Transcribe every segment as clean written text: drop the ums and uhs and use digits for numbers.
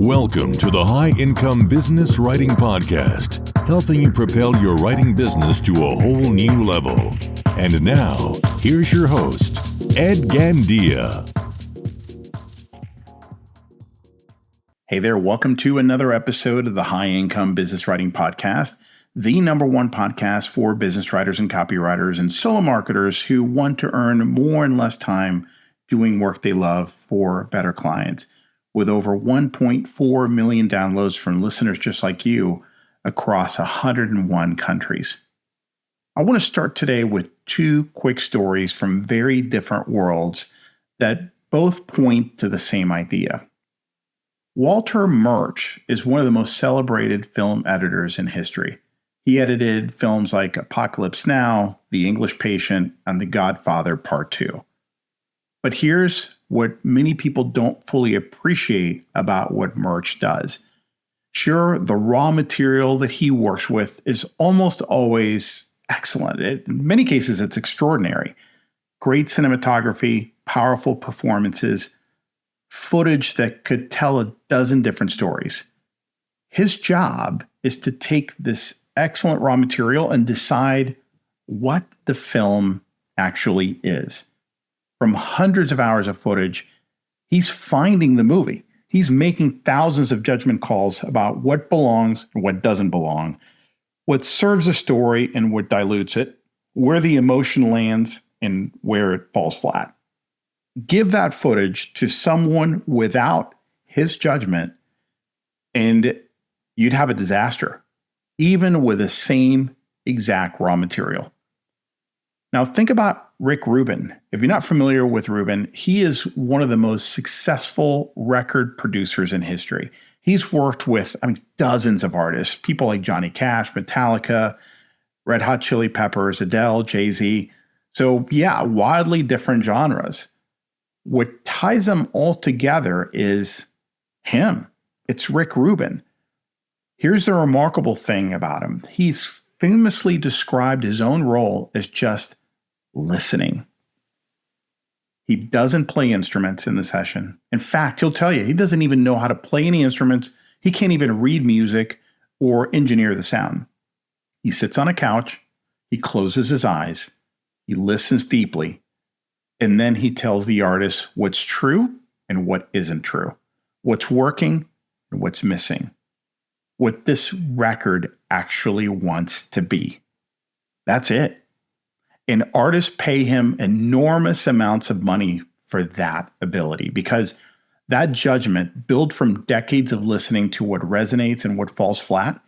Welcome to the High Income Business Writing Podcast, helping you propel your writing business to a whole new level. And now, here's your host, Ed Gandia. Hey there, welcome to another episode of the High Income Business Writing Podcast, the number one podcast for business writers and copywriters and solo marketers who want to earn more in less time doing work they love for better clients. With over 1.4 million downloads from listeners just like you across 101 countries. I want to start today with two quick stories from very different worlds that both point to the same idea. Walter Murch is one of the most celebrated film editors in history. He edited films like Apocalypse Now, The English Patient, and The Godfather Part 2. But here's what many people don't fully appreciate about what Murch does. Sure, the raw material that he works with is almost always excellent. In many cases, it's extraordinary. Great cinematography, powerful performances, footage that could tell a dozen different stories. His job is to take this excellent raw material and decide what the film actually is. From hundreds of hours of footage, he's finding the movie. He's making thousands of judgment calls about what belongs and what doesn't belong, what serves a story and what dilutes it, where the emotion lands and where it falls flat. Give that footage to someone without his judgment, and you'd have a disaster, even with the same exact raw material. Now think about Rick Rubin. If you're not familiar with Rubin, he is one of the most successful record producers in history. He's worked with, dozens of artists, people like Johnny Cash, Metallica, Red Hot Chili Peppers, Adele, Jay-Z. So yeah, wildly different genres. What ties them all together is him. It's Rick Rubin. Here's the remarkable thing about him. He's famously described his own role as just listening. He doesn't play instruments in the session. In fact, he'll tell you he doesn't even know how to play any instruments. He can't even read music or engineer the sound. He sits on a couch, he closes his eyes, he listens deeply, and then he tells the artist what's true and what isn't true, what's working and what's missing, what this record actually wants to be. That's it. And artists pay him enormous amounts of money for that ability because that judgment, built from decades of listening to what resonates and what falls flat,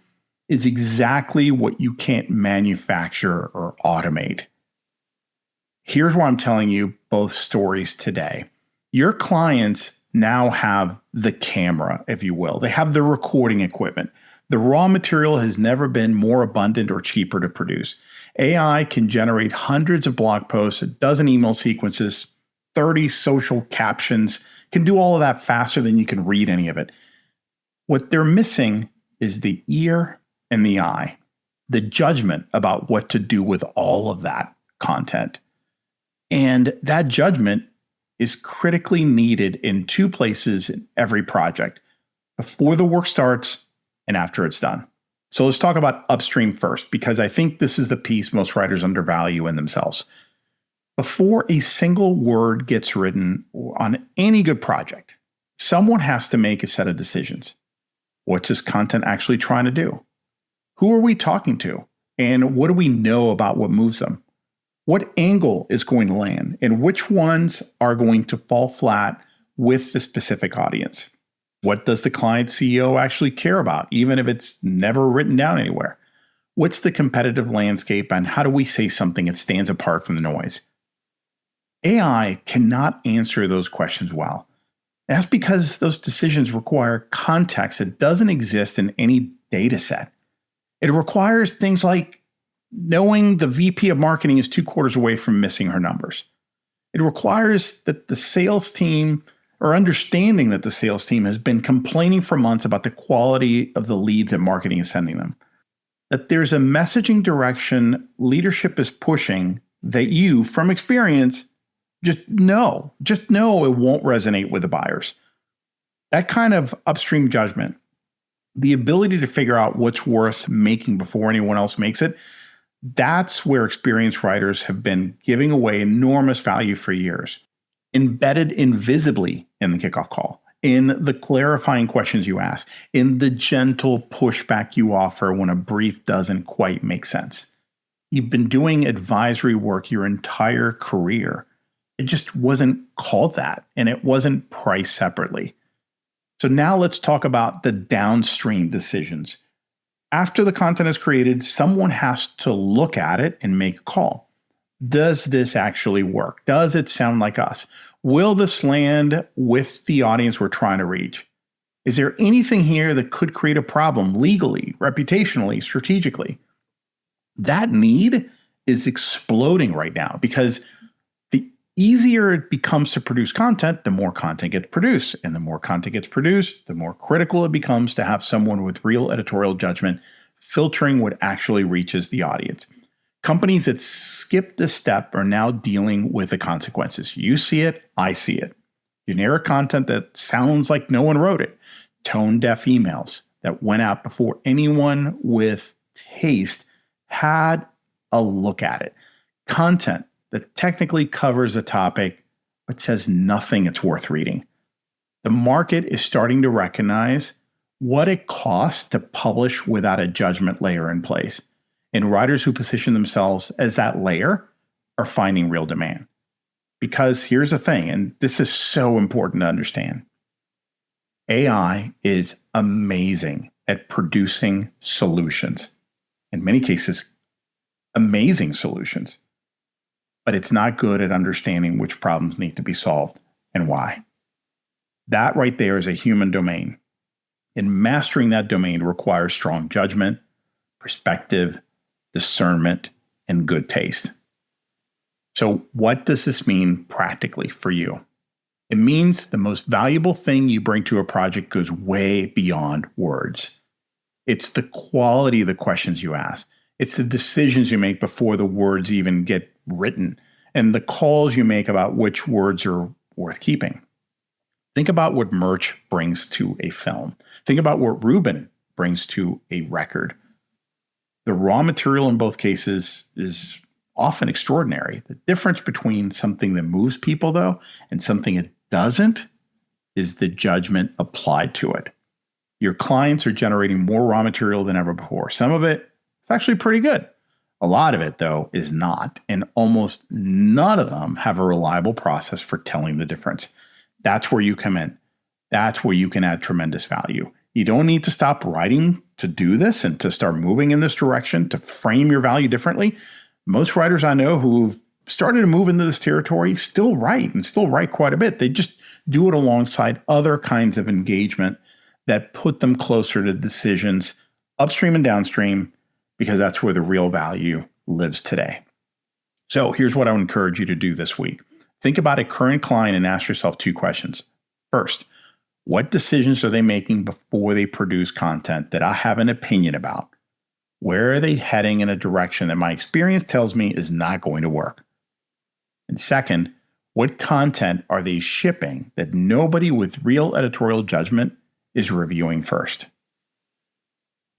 is exactly what you can't manufacture or automate. Here's why I'm telling you both stories today. Your clients now have the camera, if you will. They have the recording equipment. The raw material has never been more abundant or cheaper to produce. AI can generate hundreds of blog posts, a dozen email sequences, 30 social captions, can do all of that faster than you can read any of it. What they're missing is the ear and the eye, the judgment about what to do with all of that content. And that judgment is critically needed in two places in every project: before the work starts and after it's done. So let's talk about upstream first, because I think this is the piece most writers undervalue in themselves. Before a single word gets written on any good project, someone has to make a set of decisions. What's this content actually trying to do? Who are we talking to? And what do we know about what moves them? What angle is going to land? And which ones are going to fall flat with the specific audience? What does the client CEO actually care about, even if it's never written down anywhere? What's the competitive landscape, and how do we say something that stands apart from the noise? AI cannot answer those questions well. That's because those decisions require context that doesn't exist in any data set. It requires things like knowing the VP of marketing is 2 quarters away from missing her numbers. It requires that the sales team, or understanding that the sales team has been complaining for months about the quality of the leads that marketing is sending them. That there's a messaging direction leadership is pushing that you, from experience, just know it won't resonate with the buyers. That kind of upstream judgment, the ability to figure out what's worth making before anyone else makes it, that's where experienced writers have been giving away enormous value for years. Embedded invisibly in the kickoff call, in the clarifying questions you ask, in the gentle pushback you offer when a brief doesn't quite make sense. You've been doing advisory work your entire career. It just wasn't called that, and it wasn't priced separately. So now let's talk about the downstream decisions. After the content is created, someone has to look at it and make a call. Does this actually work? Does it sound like us? Will this land with the audience we're trying to reach? Is there anything here that could create a problem legally, reputationally, strategically? That need is exploding right now because the easier it becomes to produce content, the more content gets produced. And the more content gets produced, the more critical it becomes to have someone with real editorial judgment filtering what actually reaches the audience. Companies that skip this step are now dealing with the consequences. You see it, I see it. Generic content that sounds like no one wrote it. Tone-deaf emails that went out before anyone with taste had a look at it. Content that technically covers a topic but says nothing it's worth reading. The market is starting to recognize what it costs to publish without a judgment layer in place. And writers who position themselves as that layer are finding real demand. Because here's the thing, and this is so important to understand. AI is amazing at producing solutions. In many cases, amazing solutions. But it's not good at understanding which problems need to be solved and why. That right there is a human domain. And mastering that domain requires strong judgment, perspective, discernment, and good taste. So what does this mean practically for you? It means the most valuable thing you bring to a project goes way beyond words. It's the quality of the questions you ask. It's the decisions you make before the words even get written, and the calls you make about which words are worth keeping. Think about what merch brings to a film. Think about what Ruben brings to a record. The raw material in both cases is often extraordinary. The difference between something that moves people, though, and something it doesn't is the judgment applied to it. Your clients are generating more raw material than ever before. Some of it is actually pretty good. A lot of it, though, is not, and almost none of them have a reliable process for telling the difference. That's where you come in. That's where you can add tremendous value. You don't need to stop writing to do this and to start moving in this direction, to frame your value differently. Most writers I know who've started to move into this territory still write and still write quite a bit. They just do it alongside other kinds of engagement that put them closer to decisions upstream and downstream, because that's where the real value lives today. So here's what I would encourage you to do this week. Think about a current client and ask yourself two questions. First, what decisions are they making before they produce content that I have an opinion about? Where are they heading in a direction that my experience tells me is not going to work? And second, what content are they shipping that nobody with real editorial judgment is reviewing first?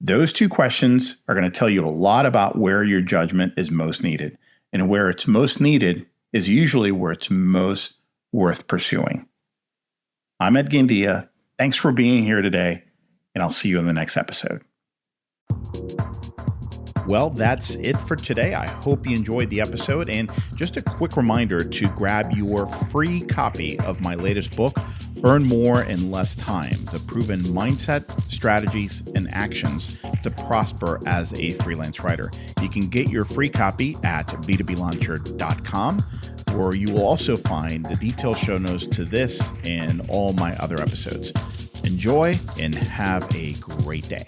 Those two questions are going to tell you a lot about where your judgment is most needed. And where it's most needed is usually where it's most worth pursuing. I'm Ed Gandia. Thanks for being here today, and I'll see you in the next episode. Well, that's it for today. I hope you enjoyed the episode. And just a quick reminder to grab your free copy of my latest book, Earn More in Less Time: The Proven Mindset, Strategies, and Actions to Prosper as a Freelance Writer. You can get your free copy at b2blauncher.com, where you will also find the detailed show notes to this and all my other episodes. Enjoy and have a great day.